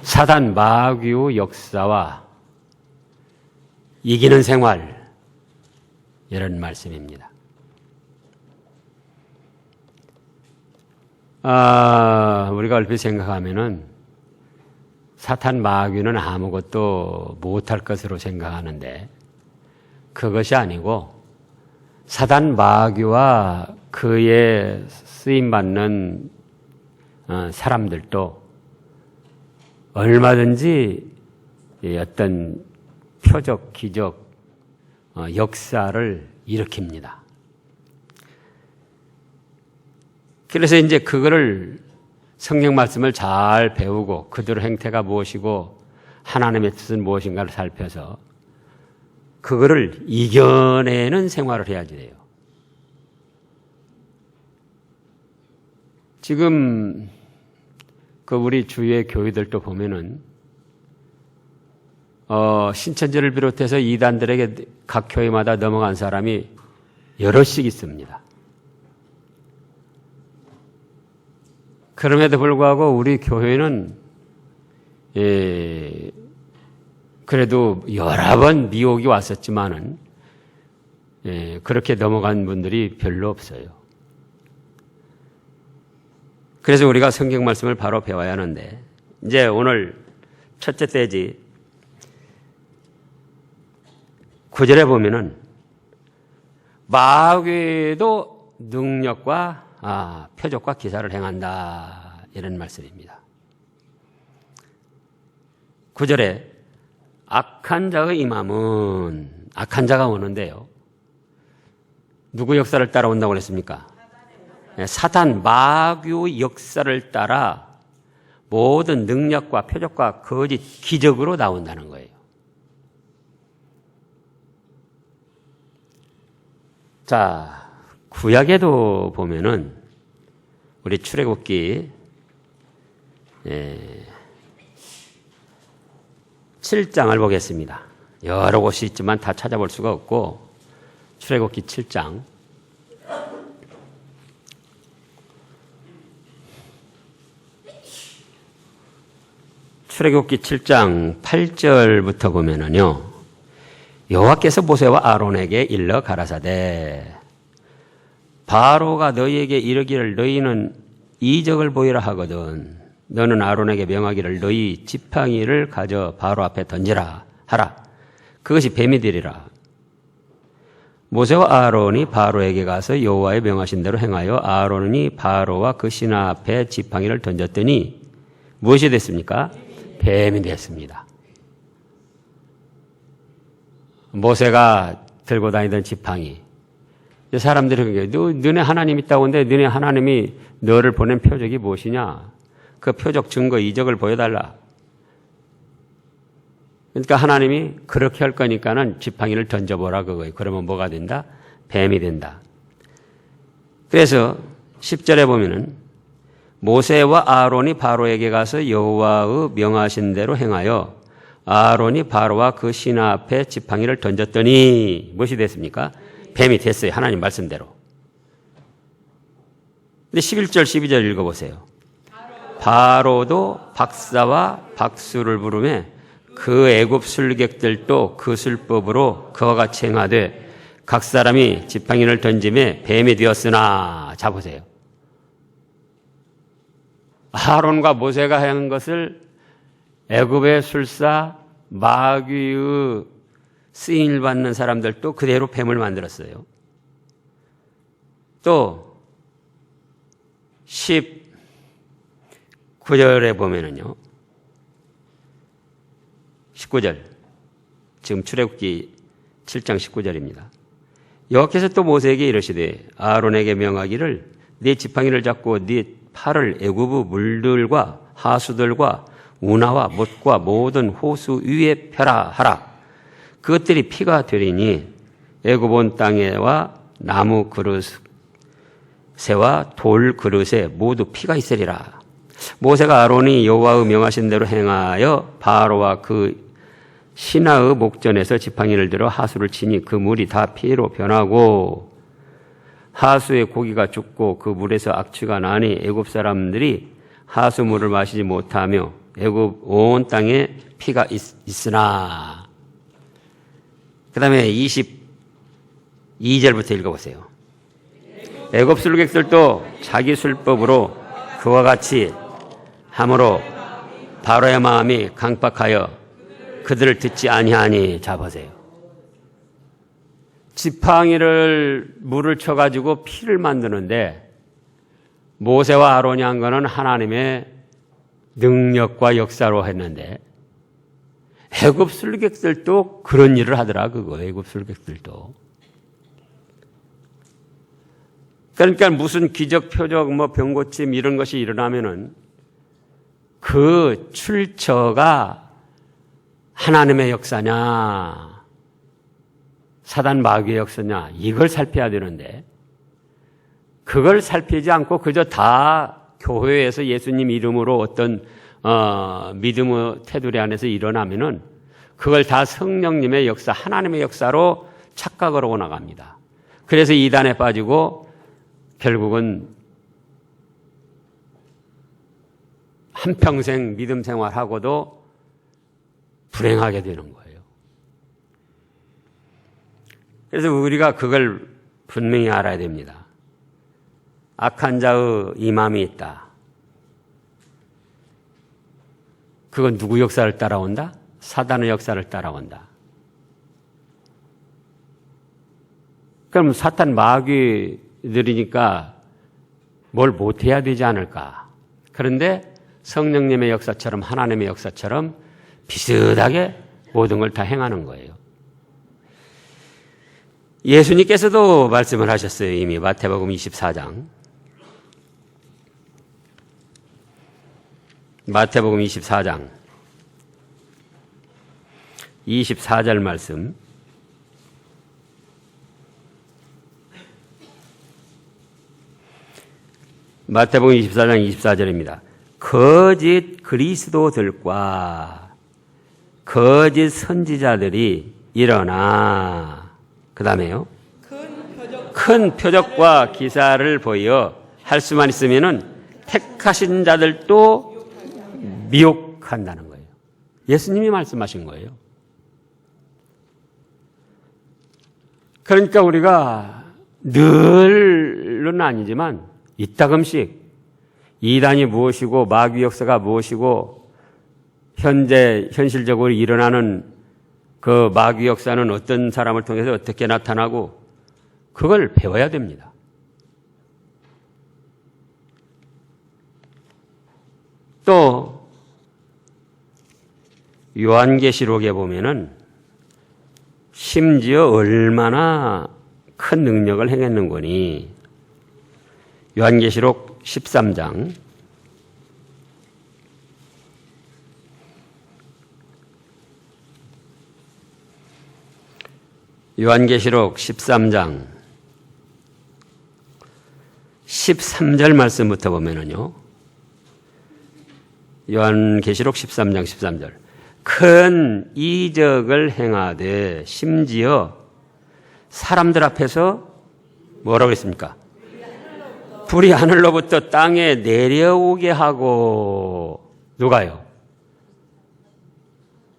사단 마귀의 역사와 이기는 생활, 이런 말씀입니다. 우리가 얼핏 생각하면은 사탄 마귀는 아무것도 못할 것으로 생각하는데 그것이 아니고 사단 마귀와 그의 쓰임받는 사람들도 얼마든지 어떤 표적, 기적, 역사를 일으킵니다. 그래서 이제 그거를 성경 말씀을 잘 배우고 그들의 행태가 무엇이고 하나님의 뜻은 무엇인가를 살펴서 그거를 이겨내는 생활을 해야지 돼요. 지금 그 우리 주위의 교회들도 보면은 신천지를 비롯해서 이단들에게 각 교회마다 넘어간 사람이 여럿씩 있습니다. 그럼에도 불구하고 우리 교회는 그래도 여러 번 미혹이 왔었지만은 그렇게 넘어간 분들이 별로 없어요. 그래서 우리가 성경 말씀을 바로 배워야 하는데 이제 오늘 첫째 때지 9절에 보면은 마귀도 능력과 표적과 기사를 행한다, 이런 말씀입니다. 9절에 악한 자의 임함은, 악한 자가 오는데요, 누구 역사를 따라온다고 그랬습니까? 사탄 마귀의 역사를 따라 모든 능력과 표적과 거짓 기적으로 나온다는 거예요. 자, 구약에도 보면은 우리 출애굽기 7장을 보겠습니다. 여러 곳이 있지만 다 찾아볼 수가 없고 출애굽기 7장 출애굽기 7장 8절부터 보면은요, 여호와께서 모세와 아론에게 일러 가라사대 바로가 너희에게 이르기를 너희는 이적을 보이라 하거든 너는 아론에게 명하기를 너희 지팡이를 가져 바로 앞에 던지라 하라. 그것이 뱀이 되리라. 모세와 아론이 바로에게 가서 여호와의 명하신 대로 행하여 아론이 바로와 그 신하 앞에 지팡이를 던졌더니 무엇이 됐습니까? 뱀이 됐습니다. 모세가 들고 다니던 지팡이. 사람들이 그게 너네 하나님 있다고 하는데 너네 하나님이 너를 보낸 표적이 무엇이냐? 그 표적 증거 이적을 보여달라. 그러니까 하나님이 그렇게 할 거니까는 지팡이를 던져보라 그거예요. 그러면 뭐가 된다? 뱀이 된다. 그래서 10절에 보면은 모세와 아론이 바로에게 가서 여호와의 명하신 대로 행하여 아론이 바로와 그 신하 앞에 지팡이를 던졌더니 무엇이 됐습니까? 뱀이 됐어요. 하나님 말씀대로. 근데 11절 12절 읽어보세요. 바로도 박사와 박수를 부르며 그 애굽 술객들도 그 술법으로 그와 같이 행하되 각 사람이 지팡이를 던지며 뱀이 되었으나. 자 보세요. 아론과 모세가 한 것을 애굽의 술사 마귀의 쓰임을 받는 사람들도 그대로 뱀을 만들었어요. 또 19절에 보면은요, 19절, 지금 출애굽기 7장 19절입니다. 여호와께서 또 모세에게 이르시되 아론에게 명하기를 네 지팡이를 잡고 네 팔을 애굽의 물들과 하수들과 운하와 못과 모든 호수 위에 펴라 하라. 그것들이 피가 되리니 애굽 온 땅에와 나무 그릇에와 돌 그릇에 모두 피가 있으리라. 모세가 아론이 여호와의 명하신 대로 행하여 바로와 그 신하의 목전에서 지팡이를 들어 하수를 치니 그 물이 다 피로 변하고 하수의 고기가 죽고 그 물에서 악취가 나니 애굽 사람들이 하수물을 마시지 못하며 애굽 온 땅에 피가 있으나. 그 다음에 22절부터 읽어보세요. 애굽 술객들도 자기 술법으로 그와 같이 함으로 바로의 마음이 강박하여 그들을 듣지 아니하니. 자 보세요. 지팡이를 물을 쳐가지고 피를 만드는데 모세와 아론이 한 거는 하나님의 능력과 역사로 했는데 애굽 술객들도 그런 일을 하더라. 그거 애굽 술객들도. 그러니까 무슨 기적 표적 뭐 병고침 이런 것이 일어나면은 그 출처가 하나님의 역사냐 사단 마귀의 역사냐 이걸 살펴야 되는데 그걸 살피지 않고 그저 다 교회에서 예수님 이름으로 어떤 믿음의 테두리 안에서 일어나면은 그걸 다 성령님의 역사, 하나님의 역사로 착각을 하고 나갑니다. 그래서 이단에 빠지고 결국은 한평생 믿음 생활하고도 불행하게 되는 거예요. 그래서 우리가 그걸 분명히 알아야 됩니다. 악한 자의 임함이 있다. 그건 누구 역사를 따라온다? 사단의 역사를 따라온다. 그럼 사탄 마귀들이니까 뭘 못해야 되지 않을까? 그런데 성령님의 역사처럼 하나님의 역사처럼 비슷하게 모든 걸 다 행하는 거예요. 예수님께서도 말씀을 하셨어요. 이미 마태복음 24장. 마태복음 24장 24절 말씀. 마태복음 24장 24절입니다. 거짓 그리스도들과 거짓 선지자들이 일어나. 그 다음에요. 큰 표적과 기사를 보여 할 수만 있으면은 택하신 자들도 미혹한다는 거예요. 예수님이 말씀하신 거예요. 그러니까 우리가 늘은 아니지만 이따금씩 이단이 무엇이고 마귀 역사가 무엇이고 현실적으로 일어나는 그 마귀 역사는 어떤 사람을 통해서 어떻게 나타나고 그걸 배워야 됩니다. 또 요한계시록에 보면은 심지어 얼마나 큰 능력을 행했는거니. 요한계시록 13장 요한계시록 13장 13절 말씀부터 보면은요. 요한계시록 13장 13절. 큰 이적을 행하되 심지어 사람들 앞에서 뭐라고 했습니까? 불이 하늘로부터 땅에 내려오게 하고. 누가요?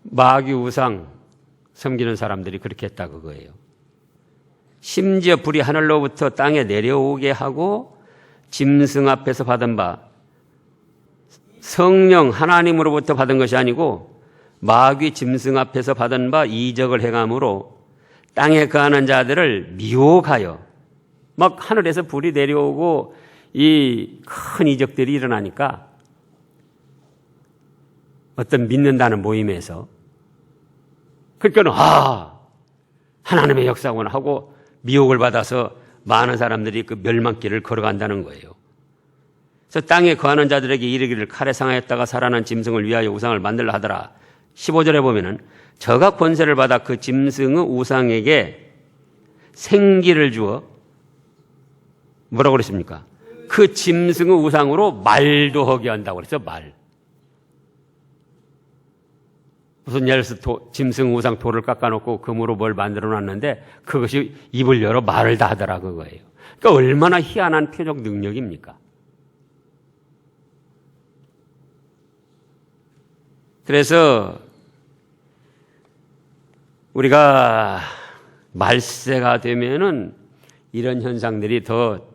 마귀 우상 섬기는 사람들이 그렇게 했다 그거예요. 심지어 불이 하늘로부터 땅에 내려오게 하고 짐승 앞에서 받은 바, 성령 하나님으로부터 받은 것이 아니고 마귀 짐승 앞에서 받은 바 이적을 행함으로 땅에 거하는 자들을 미혹하여. 막 하늘에서 불이 내려오고 이 큰 이적들이 일어나니까 어떤 믿는다는 모임에서 그러니까 하나님의 역사구나 하고 미혹을 받아서 많은 사람들이 그 멸망길을 걸어간다는 거예요. 그래서 땅에 거하는 자들에게 이르기를 칼에 상하였다가 살아난 짐승을 위하여 우상을 만들라 하더라. 15절에 보면은 저가 권세를 받아 그 짐승의 우상에게 생기를 주어 뭐라고 그랬습니까? 그 짐승의 우상으로 말도 하게 한다고 그랬죠. 말. 무슨 예를 들어서 짐승 우상 돌을 깎아놓고 금으로 뭘 만들어놨는데 그것이 입을 열어 말을 다 하더라 그거예요. 그러니까 얼마나 희한한 표적 능력입니까? 그래서 우리가 말세가 되면은 이런 현상들이 더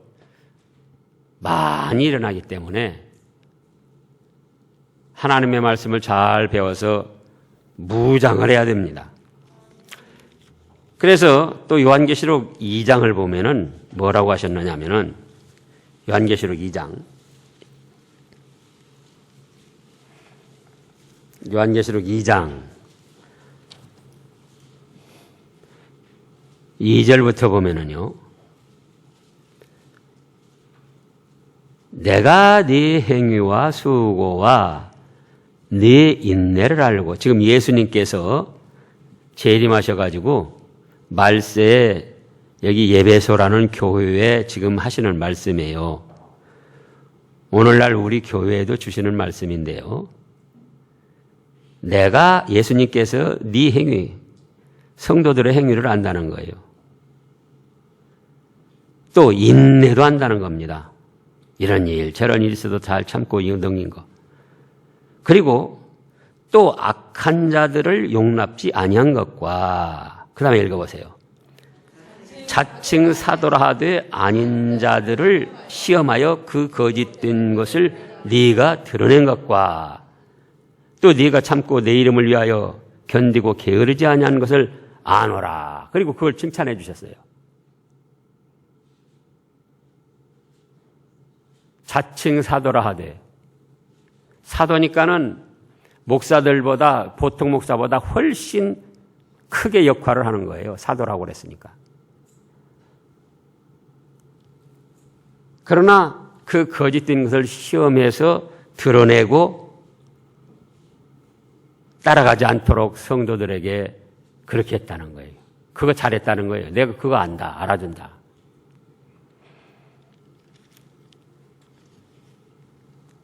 많이 일어나기 때문에 하나님의 말씀을 잘 배워서 무장을 해야 됩니다. 그래서 또 요한계시록 2장을 보면은 뭐라고 하셨느냐면은 요한계시록 2장 요한계시록 2장 2절부터 보면은요. 내가 네 행위와 수고와 네 인내를 알고, 지금 예수님께서 재림하셔가지고 말세에 여기 예배소라는 교회에 지금 하시는 말씀이에요. 오늘날 우리 교회에도 주시는 말씀인데요. 내가 예수님께서 네 행위, 성도들의 행위를 안다는 거예요. 또 인내도 한다는 겁니다. 이런 일 저런 일 있어도 잘 참고 이응동인 거. 그리고 또 악한 자들을 용납지 아니한 것과, 그 다음에 읽어보세요. 자칭 사도라 하되 아닌 자들을 시험하여 그 거짓된 것을 네가 드러낸 것과, 또 네가 참고 내 이름을 위하여 견디고 게으르지 아니한 것을 아노라. 그리고 그걸 칭찬해 주셨어요. 자칭 사도라 하되, 사도니까는 목사들보다, 보통 목사보다 훨씬 크게 역할을 하는 거예요. 사도라고 그랬으니까. 그러나 그 거짓된 것을 시험해서 드러내고 따라가지 않도록 성도들에게 그렇게 했다는 거예요. 그거 잘했다는 거예요. 내가 그거 안다, 알아준다.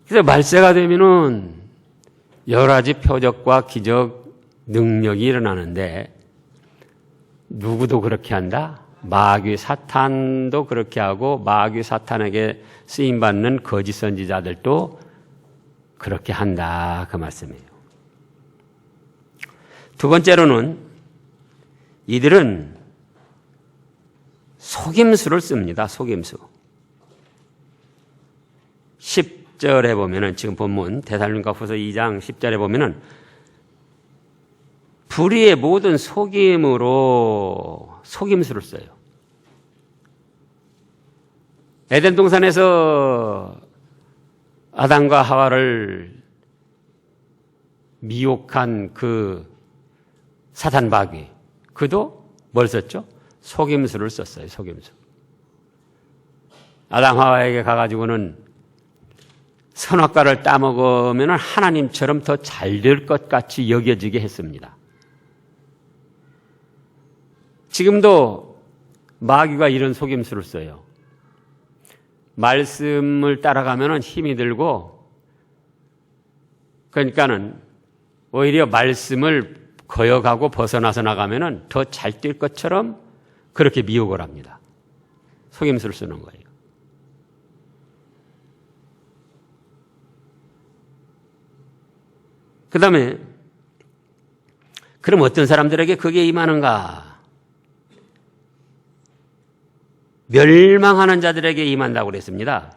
그래서 말세가 되면은 여러 가지 표적과 기적, 능력이 일어나는데 누구도 그렇게 한다? 마귀 사탄도 그렇게 하고 마귀 사탄에게 쓰임받는 거짓 선지자들도 그렇게 한다. 그 말씀이에요. 두 번째로는 이들은 속임수를 씁니다. 속임수. 10절에 보면은, 지금 본문 데살로니가후서 2장 10절에 보면은 불의의 모든 속임으로 속임수를 써요. 에덴 동산에서 아담과 하와를 미혹한 그 사탄 마귀, 그도 뭘 썼죠? 속임수를 썼어요. 속임수. 아담 하와에게 가가지고는 선악과를 따먹으면 하나님처럼 더 잘 될 것 같이 여겨지게 했습니다. 지금도 마귀가 이런 속임수를 써요. 말씀을 따라가면 힘이 들고, 그러니까는 오히려 말씀을 거역하고 벗어나서 나가면 더 잘 뛸 것처럼 그렇게 미혹을 합니다. 속임수를 쓰는 거예요. 그 다음에 그럼 어떤 사람들에게 그게 임하는가? 멸망하는 자들에게 임한다고 그랬습니다.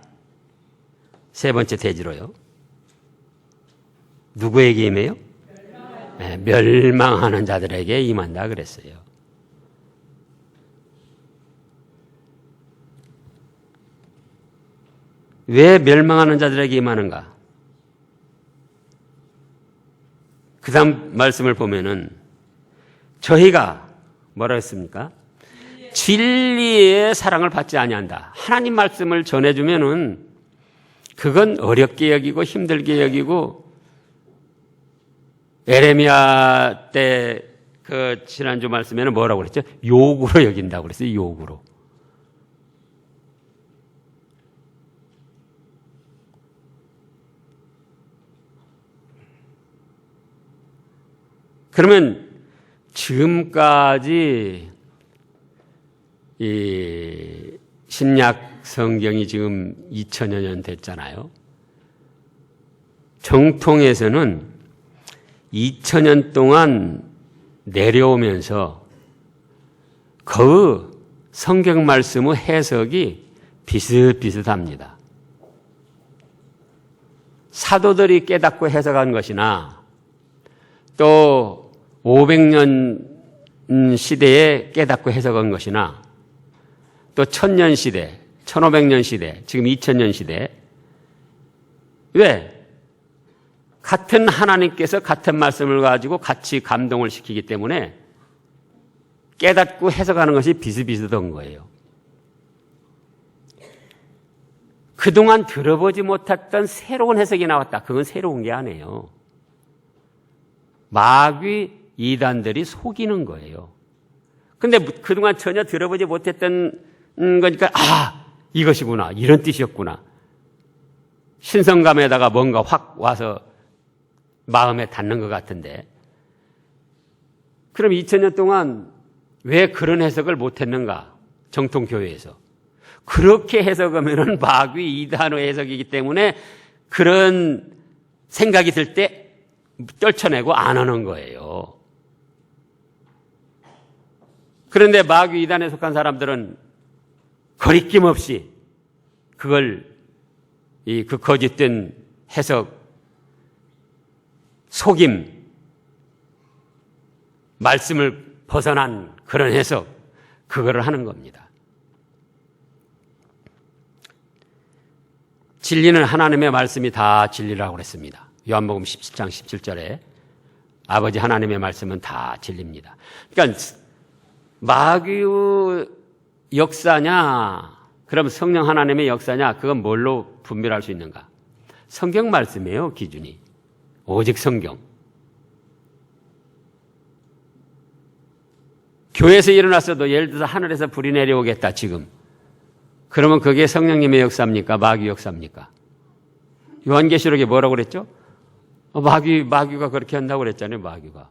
세 번째 대지로요. 누구에게 임해요? 네, 멸망하는 자들에게 임한다 그랬어요. 왜 멸망하는 자들에게 임하는가? 그 다음 말씀을 보면은 저희가 뭐라 했습니까? 진리의 사랑을 받지 아니한다. 하나님 말씀을 전해주면은 그건 어렵게 여기고 힘들게 여기고, 에레미야 때 그 지난주 말씀에는 뭐라고 그랬죠? 욕으로 여긴다고 그랬어요. 욕으로. 그러면 지금까지 이 신약 성경이 지금 2000여 년 됐잖아요. 정통에서는 2000년 동안 내려오면서 그 성경 말씀의 해석이 비슷비슷합니다. 사도들이 깨닫고 해석한 것이나 또 500년 시대에 깨닫고 해석한 것이나 또 1000년 시대, 1500년 시대, 지금 2000년 시대. 왜? 같은 하나님께서 같은 말씀을 가지고 같이 감동을 시키기 때문에 깨닫고 해석하는 것이 비슷비슷한 거예요. 그동안 들어보지 못했던 새로운 해석이 나왔다. 그건 새로운 게 아니에요. 마귀 이단들이 속이는 거예요. 근데 그동안 전혀 들어보지 못했던 거니까 이것이구나. 이런 뜻이었구나. 신성감에다가 뭔가 확 와서 마음에 닿는 것 같은데 그럼 2000년 동안 왜 그런 해석을 못했는가? 정통교회에서. 그렇게 해석하면은 마귀 이단의 해석이기 때문에 그런 생각이 들 때 떨쳐내고 안 하는 거예요. 그런데 마귀 이단에 속한 사람들은 거리낌 없이 그걸 그 거짓된 해석, 속임, 말씀을 벗어난 그런 해석, 그거를 하는 겁니다. 진리는 하나님의 말씀이 다 진리라고 그랬습니다. 요한복음 17장 17절에 아버지 하나님의 말씀은 다 진리입니다. 그러니까 마귀의 역사냐, 그럼 성령 하나님의 역사냐, 그건 뭘로 분별할 수 있는가? 성경 말씀이에요, 기준이. 오직 성경. 교회에서 일어났어도 예를 들어서 하늘에서 불이 내려오겠다, 지금. 그러면 그게 성령님의 역사입니까? 마귀 역사입니까? 요한계시록에 뭐라고 그랬죠? 마귀가 그렇게 한다고 그랬잖아요, 마귀가.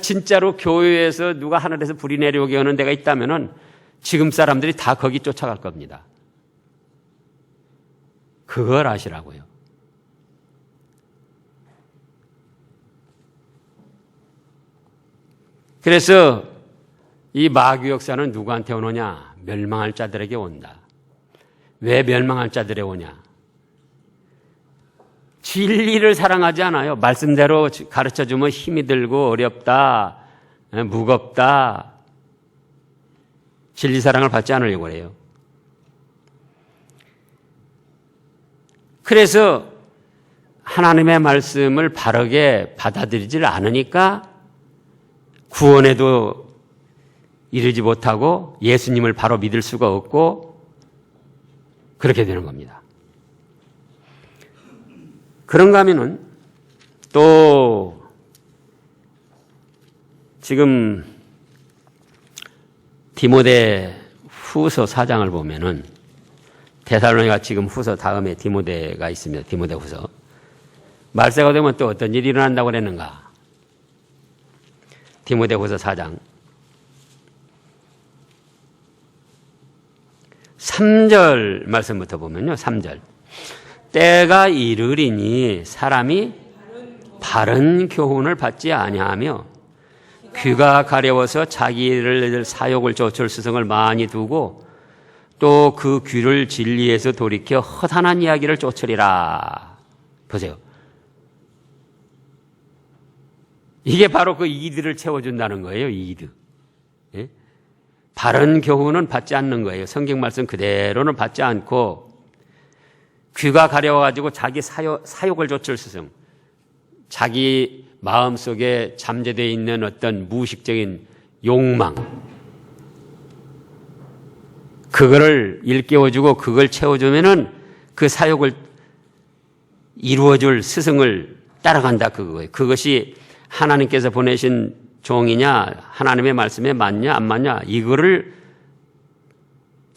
진짜로 교회에서 누가 하늘에서 불이 내려오게 하는 데가 있다면은 지금 사람들이 다 거기 쫓아갈 겁니다. 그걸 아시라고요. 그래서 이 마귀 역사는 누구한테 오느냐? 멸망할 자들에게 온다. 왜 멸망할 자들에 오냐? 진리를 사랑하지 않아요. 말씀대로 가르쳐주면 힘이 들고 어렵다, 무겁다. 진리 사랑을 받지 않으려고 해요. 그래서 하나님의 말씀을 바르게 받아들이질 않으니까 구원에도 이르지 못하고 예수님을 바로 믿을 수가 없고 그렇게 되는 겁니다. 그런가 하면은 또 지금 디모데 후서 4장을 보면은 데살로니가 지금 후서 다음에 디모데가 있습니다. 디모데 후서. 말세가 되면 또 어떤 일이 일어난다고 그랬는가? 디모데 후서 4장 3절 말씀부터 보면요. 3절. 때가 이르리니 사람이 바른 교훈을 받지 아니하며 귀가 가려워서 자기를 사욕을 좇을 스승을 많이 두고 또 그 귀를 진리에서 돌이켜 허탄한 이야기를 쫓으리라. 보세요. 이게 바로 그 이들을 채워준다는 거예요. 이들. 예? 바른 교훈은 받지 않는 거예요. 성경 말씀 그대로는 받지 않고 귀가 가려워가지고 자기 사욕을 좇을 스승, 자기 마음속에 잠재되어 있는 어떤 무의식적인 욕망, 그거를 일깨워주고 그걸 채워주면은 그 사욕을 이루어줄 스승을 따라간다, 그거예요. 그것이 하나님께서 보내신 종이냐, 하나님의 말씀에 맞냐, 안 맞냐, 이거를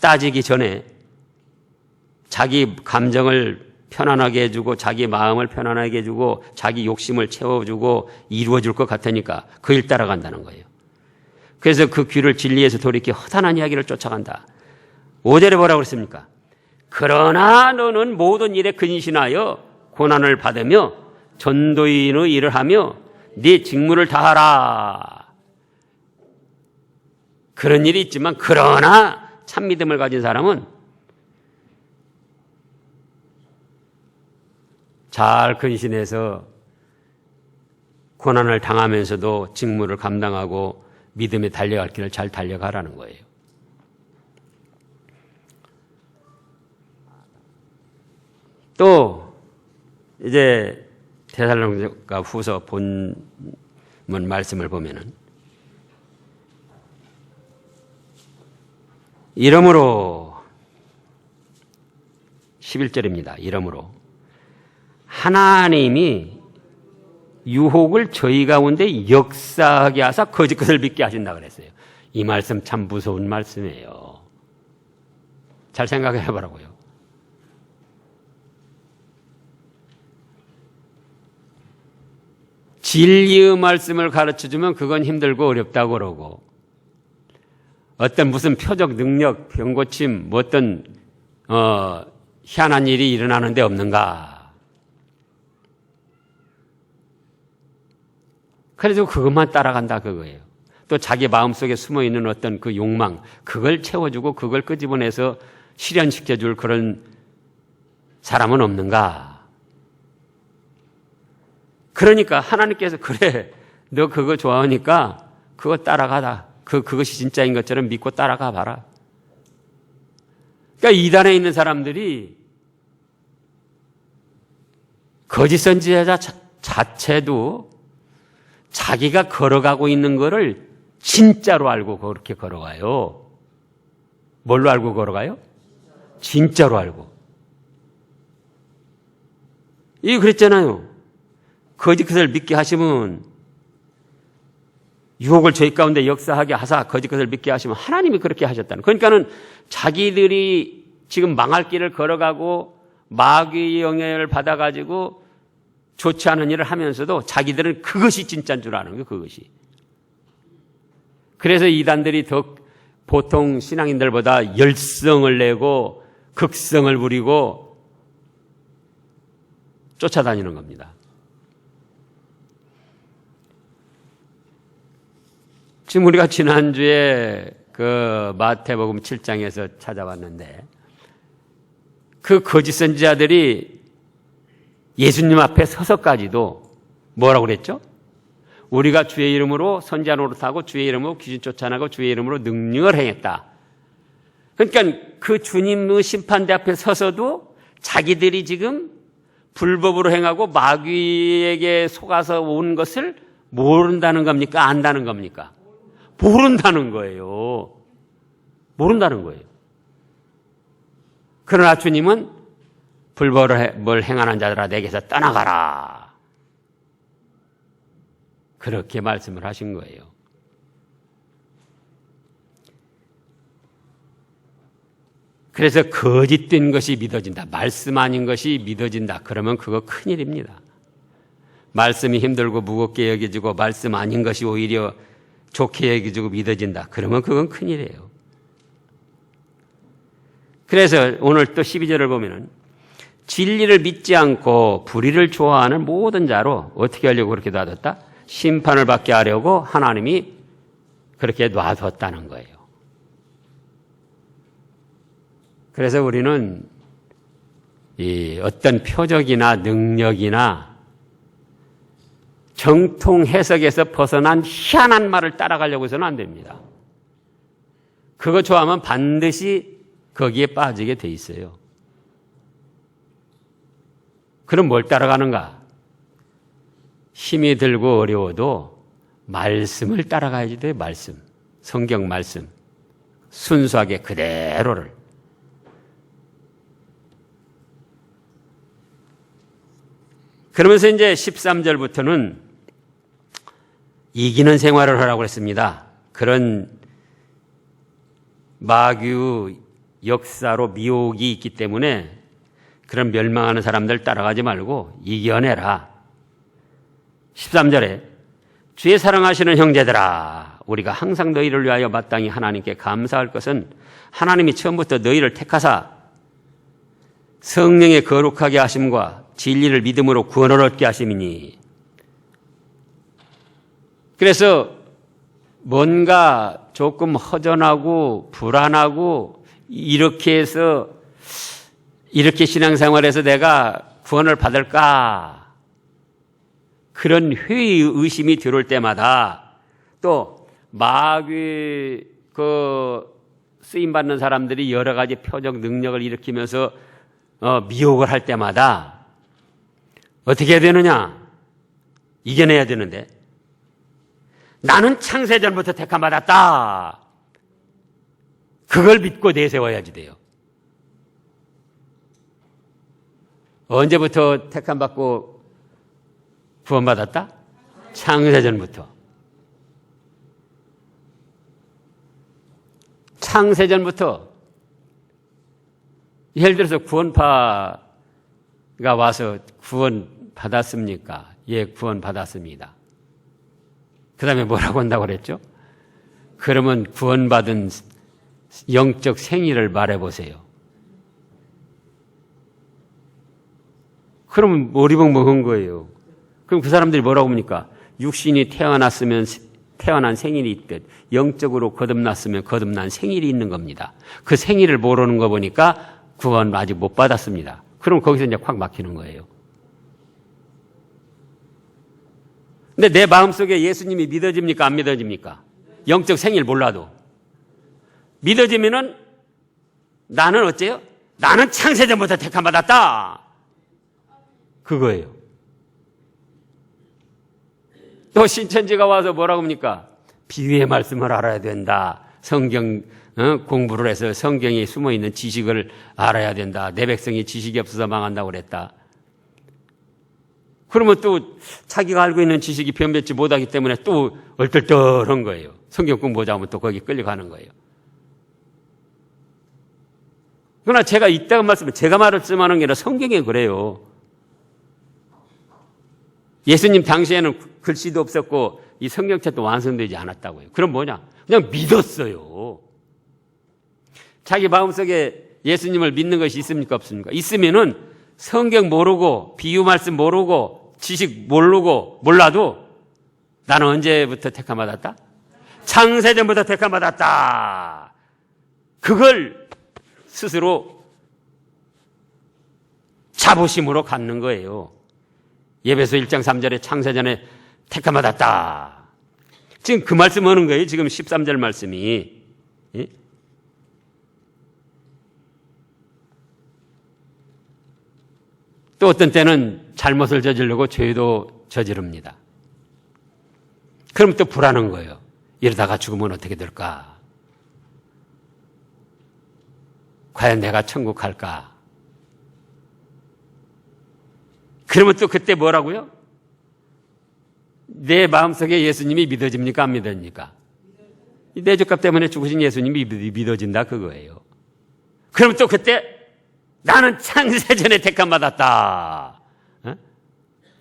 따지기 전에 자기 감정을 편안하게 해주고 자기 마음을 편안하게 해주고 자기 욕심을 채워주고 이루어줄 것 같으니까 그 일 따라간다는 거예요. 그래서 그 귀를 진리에서 돌이켜 허탄한 이야기를 쫓아간다. 5절에 뭐라고 그랬습니까? 그러나 너는 모든 일에 근신하여 고난을 받으며 전도인의 일을 하며 네 직무를 다하라. 그런 일이 있지만 그러나 참 믿음을 가진 사람은 잘 근신해서 고난을 당하면서도 직무를 감당하고 믿음에 달려갈 길을 잘 달려가라는 거예요. 또 이제 데살로니가 후서 본문 말씀을 보면은 이러므로 11절입니다. 이러므로 하나님이 유혹을 저희 가운데 역사하게 하사 거짓 것을 믿게 하신다 그랬어요. 이 말씀 참 무서운 말씀이에요. 잘 생각해 보라고요. 진리의 말씀을 가르쳐주면 그건 힘들고 어렵다고 그러고 어떤 무슨 표적 능력, 병고침, 뭐 어떤 희한한 일이 일어나는데 없는가. 그래서 그것만 따라간다 그거예요. 또 자기 마음속에 숨어있는 어떤 그 욕망, 그걸 채워주고 그걸 끄집어내서 실현시켜줄 그런 사람은 없는가. 그러니까 하나님께서 그래 너 그거 좋아하니까 그거 따라가다. 그것이 진짜인 것처럼 믿고 따라가 봐라. 그러니까 이단에 있는 사람들이 거짓 선지자 자체도 자기가 걸어가고 있는 거를 진짜로 알고 그렇게 걸어가요. 뭘로 알고 걸어가요? 진짜로 알고. 이게 그랬잖아요. 거짓 것을 믿게 하시면 유혹을 저희 가운데 역사하게 하사 거짓 것을 믿게 하시면 하나님이 그렇게 하셨다는. 그러니까는 자기들이 지금 망할 길을 걸어가고 마귀의 영향을 받아가지고 좋지 않은 일을 하면서도 자기들은 그것이 진짜인 줄 아는 거예요. 그것이. 그래서 이단들이 더 보통 신앙인들보다 열성을 내고 극성을 부리고 쫓아다니는 겁니다. 지금 우리가 지난주에 그 마태복음 7장에서 찾아봤는데 그 거짓 선지자들이 예수님 앞에 서서까지도 뭐라고 그랬죠? 우리가 주의 이름으로 선지자 노릇하고 주의 이름으로 귀신 쫓아내고 주의 이름으로 능력을 행했다. 그러니까 그 주님의 심판대 앞에 서서도 자기들이 지금 불법으로 행하고 마귀에게 속아서 온 것을 모른다는 겁니까? 안다는 겁니까? 모른다는 거예요. 모른다는 거예요. 그러나 주님은 불법을 행하는 자들아 내게서 떠나가라. 그렇게 말씀을 하신 거예요. 그래서 거짓된 것이 믿어진다. 말씀 아닌 것이 믿어진다. 그러면 그거 큰일입니다. 말씀이 힘들고 무겁게 여겨지고 말씀 아닌 것이 오히려 좋게 여겨지고 믿어진다. 그러면 그건 큰일이에요. 그래서 오늘 또 12절을 보면은 진리를 믿지 않고 불의를 좋아하는 모든 자로 어떻게 하려고 그렇게 놔뒀다? 심판을 받게 하려고 하나님이 그렇게 놔뒀다는 거예요. 그래서 우리는 이 어떤 표적이나 능력이나 정통 해석에서 벗어난 희한한 말을 따라가려고 해서는 안 됩니다. 그거 좋아하면 반드시 거기에 빠지게 돼 있어요. 그럼 뭘 따라가는가? 힘이 들고 어려워도 말씀을 따라가야지 돼요. 말씀. 성경 말씀. 순수하게 그대로를. 그러면서 이제 13절부터는 이기는 생활을 하라고 했습니다. 그런 마귀 역사로 미혹이 있기 때문에 그런 멸망하는 사람들 따라가지 말고 이겨내라. 13절에 주의 사랑하시는 형제들아 우리가 항상 너희를 위하여 마땅히 하나님께 감사할 것은 하나님이 처음부터 너희를 택하사 성령의 거룩하게 하심과 진리를 믿음으로 구원을 얻게 하심이니. 그래서 뭔가 조금 허전하고 불안하고 이렇게 해서 이렇게 신앙생활에서 내가 구원을 받을까? 그런 회의 의심이 들어올 때마다 또 마귀 쓰임받는 사람들이 여러 가지 표적 능력을 일으키면서 미혹을 할 때마다 어떻게 해야 되느냐? 이겨내야 되는데 나는 창세전부터 택함받았다. 그걸 믿고 내세워야지 돼요. 언제부터 택함받고 구원받았다? 창세전부터. 창세전부터. 예를 들어서 구원파가 와서 구원 받았습니까? 예, 구원 받았습니다. 그 다음에 뭐라고 한다고 그랬죠? 그러면 구원받은 영적 생일을 말해보세요. 그러면 머리봉 먹은 거예요. 그럼 그 사람들이 뭐라고 합니까? 육신이 태어났으면 태어난 생일이 있듯 영적으로 거듭났으면 거듭난 생일이 있는 겁니다. 그 생일을 모르는 거 보니까 구원 아직 못 받았습니다. 그럼 거기서 이제 확 막히는 거예요. 근데 내 마음속에 예수님이 믿어집니까? 안 믿어집니까? 영적 생일 몰라도. 믿어지면은 나는 어째요? 나는 창세전부터 택함받았다. 그거예요. 또 신천지가 와서 뭐라고 합니까? 비유의 말씀을 알아야 된다. 성경 공부를 해서 성경에 숨어있는 지식을 알아야 된다. 내 백성이 지식이 없어서 망한다고 그랬다. 그러면 또 자기가 알고 있는 지식이 변변치 못하기 때문에 또 얼떨떨한 거예요. 성경 공부하자 하면 또 거기 끌려가는 거예요. 그러나 제가 이따가 말씀을 제가 말씀하는 게 아니라 성경에 그래요. 예수님 당시에는 글씨도 없었고 이 성경책도 완성되지 않았다고요. 그럼 뭐냐? 그냥 믿었어요. 자기 마음속에 예수님을 믿는 것이 있습니까? 없습니까? 있으면은 성경 모르고 비유 말씀 모르고 지식 모르고 몰라도 나는 언제부터 택함받았다? 창세전부터 택함받았다. 그걸 스스로 자부심으로 갖는 거예요. 에베소 1장 3절에 창세전에 택함받았다. 지금 그 말씀 하는 거예요. 지금 13절 말씀이. 예? 또 어떤 때는 잘못을 저지르고 죄도 저지릅니다. 그럼 또 불안한 거예요. 이러다가 죽으면 어떻게 될까? 과연 내가 천국 갈까? 그러면 또 그때 뭐라고요? 내 마음속에 예수님이 믿어집니까? 안 믿어집니까? 내 죄값 때문에 죽으신 예수님이 믿어진다 그거예요. 그러면 또 그때 나는 창세전에 택함받았다.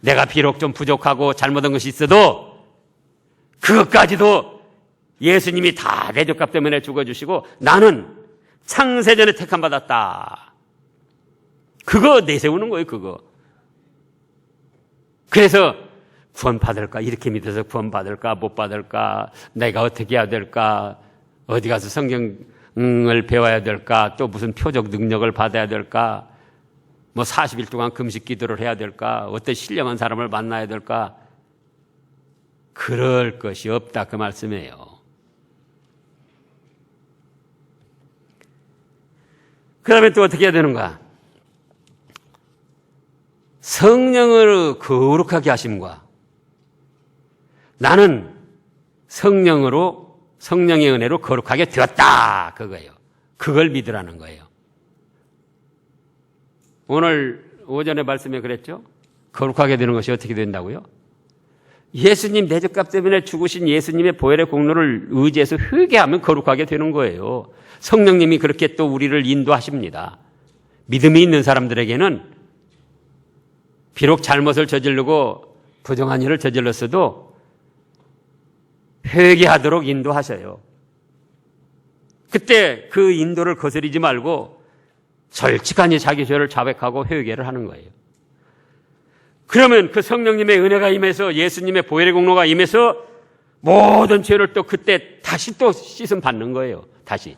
내가 비록 좀 부족하고 잘못한 것이 있어도 그것까지도 예수님이 다 내 죄값 때문에 죽어주시고 나는 창세전에 택함받았다. 그거 내세우는 거예요. 그거. 그래서 구원 받을까? 이렇게 믿어서 구원 받을까? 못 받을까? 내가 어떻게 해야 될까? 어디 가서 성경을 배워야 될까? 또 무슨 표적 능력을 받아야 될까? 뭐 40일 동안 금식 기도를 해야 될까? 어떤 신령한 사람을 만나야 될까? 그럴 것이 없다 그 말씀이에요. 그다음에 또 어떻게 해야 되는가? 성령으로 거룩하게 하심과 나는 성령으로 성령의 은혜로 거룩하게 되었다 그거예요. 그걸 믿으라는 거예요. 오늘 오전에 말씀에 그랬죠? 거룩하게 되는 것이 어떻게 된다고요? 예수님 내 죄값 때문에 죽으신 예수님의 보혈의 공로를 의지해서 회개하면 거룩하게 되는 거예요. 성령님이 그렇게 또 우리를 인도하십니다. 믿음이 있는 사람들에게는 비록 잘못을 저지르고 부정한 일을 저질렀어도 회개하도록 인도하셔요. 그때 그 인도를 거스르지 말고 솔직하니 자기 죄를 자백하고 회개를 하는 거예요. 그러면 그 성령님의 은혜가 임해서 예수님의 보혈의 공로가 임해서 모든 죄를 또 그때 다시 또 씻음 받는 거예요. 다시.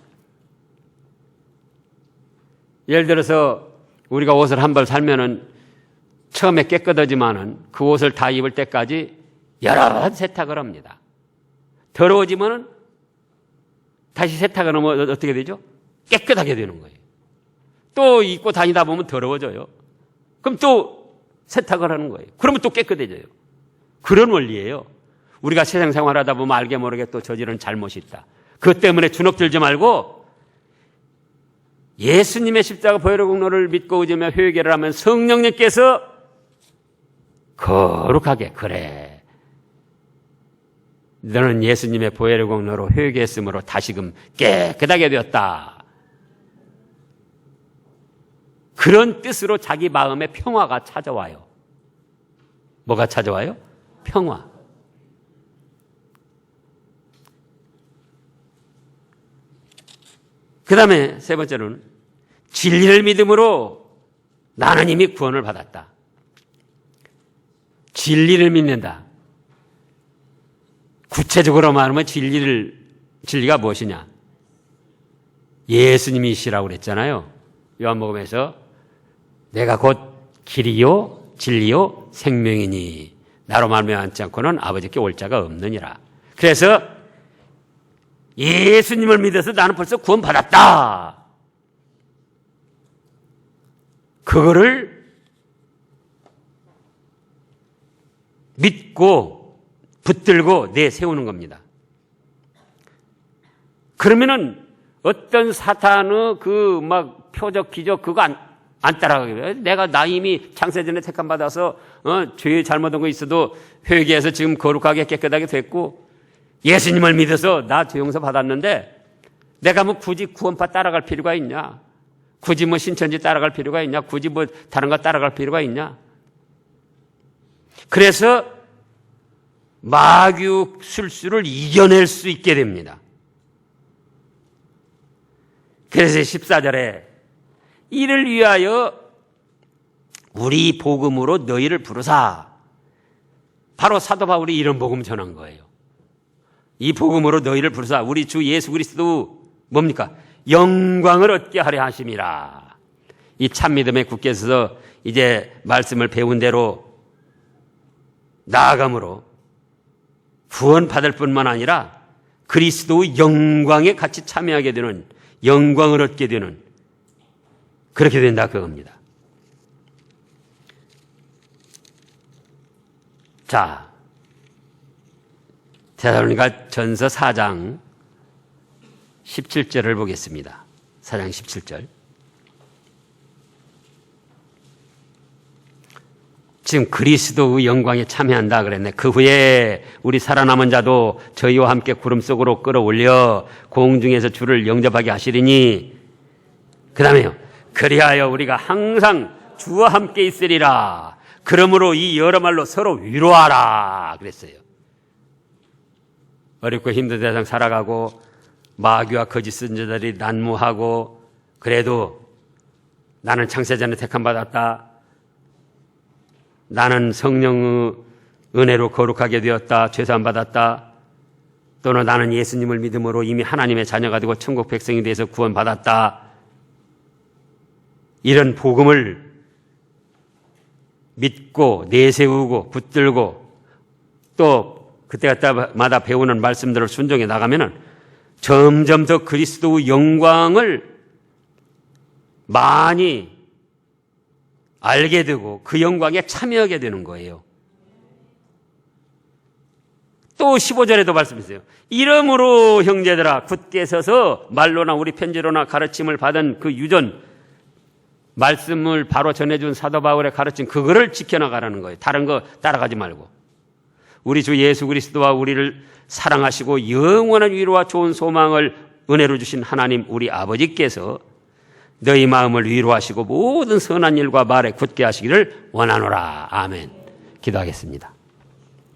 예를 들어서 우리가 옷을 한 벌 살면은 처음에 깨끗하지만은 그 옷을 다 입을 때까지 여러 번 세탁을 합니다. 더러워지면은 다시 세탁을 하면 어떻게 되죠? 깨끗하게 되는 거예요. 또 입고 다니다 보면 더러워져요. 그럼 또 세탁을 하는 거예요. 그러면 또 깨끗해져요. 그런 원리예요. 우리가 세상 생활하다 보면 알게 모르게 또 저지른 잘못이 있다. 그것 때문에 주눅들지 말고 예수님의 십자가 보혈의 공로를 믿고 의지하며 회개를 하면 성령님께서 거룩하게 그래. 너는 예수님의 보혈의 공로로 회개했으므로 다시금 깨끗하게 되었다. 그런 뜻으로 자기 마음에 평화가 찾아와요. 뭐가 찾아와요? 평화. 그 다음에 세 번째로는 진리를 믿음으로 나는 이미 구원을 받았다. 진리를 믿는다. 구체적으로 말하면 진리가 무엇이냐? 예수님이시라고 그랬잖아요. 요한복음에서 내가 곧 길이요 진리요 생명이니 나로 말미암지 않고는 아버지께 올 자가 없느니라. 그래서 예수님을 믿어서 나는 벌써 구원받았다. 그거를 믿고 붙들고 내세우는 겁니다. 그러면은 어떤 사탄의 그 막 표적 기적 그거 안 따라가게 돼요. 나 이미 창세전에 택함 받아서 죄 잘못한 거 있어도 회개해서 지금 거룩하게 깨끗하게 됐고 예수님을 믿어서 나 죄 용서 받았는데 내가 뭐 굳이 구원파 따라갈 필요가 있냐? 굳이 뭐 신천지 따라갈 필요가 있냐? 굳이 뭐 다른 거 따라갈 필요가 있냐? 그래서 마귀 술수를 이겨낼 수 있게 됩니다. 그래서 14절에 이를 위하여 우리 복음으로 너희를 부르사. 바로 사도 바울이 이런 복음 전한 거예요. 이 복음으로 너희를 부르사 우리 주 예수 그리스도 뭡니까? 영광을 얻게 하려 하심이라. 이 참믿음에 굳게 서서 이제 말씀을 배운 대로 나아감으로 구원받을 뿐만 아니라 그리스도의 영광에 같이 참여하게 되는 영광을 얻게 되는 그렇게 된다 그겁니다. 자, 데살로니가 전서 4장 17절을 보겠습니다. 4장 17절. 지금 그리스도의 영광에 참여한다 그랬네. 그 후에 우리 살아남은 자도 저희와 함께 구름 속으로 끌어올려 공중에서 주를 영접하게 하시리니 그 다음에요. 그리하여 우리가 항상 주와 함께 있으리라. 그러므로 이 여러 말로 서로 위로하라 그랬어요. 어렵고 힘든 세상 살아가고 마귀와 거짓 선지자들이 난무하고 그래도 나는 창세전에 택함 받았다. 나는 성령의 은혜로 거룩하게 되었다. 죄사함 받았다. 또는 나는 예수님을 믿음으로 이미 하나님의 자녀가 되고 천국 백성이 돼서 구원받았다. 이런 복음을 믿고 내세우고 붙들고 또 그때마다 배우는 말씀들을 순종해 나가면은 점점 더 그리스도의 영광을 많이 알게 되고 그 영광에 참여하게 되는 거예요. 또 15절에도 말씀했어요. 이러므로 형제들아 굳게 서서 말로나 우리 편지로나 가르침을 받은 그 유전 말씀을 바로 전해준 사도 바울의 가르침 그거를 지켜나가라는 거예요. 다른 거 따라가지 말고 우리 주 예수 그리스도와 우리를 사랑하시고 영원한 위로와 좋은 소망을 은혜로 주신 하나님 우리 아버지께서 너희 마음을 위로하시고 모든 선한 일과 말에 굳게 하시기를 원하노라. 아멘. 기도하겠습니다.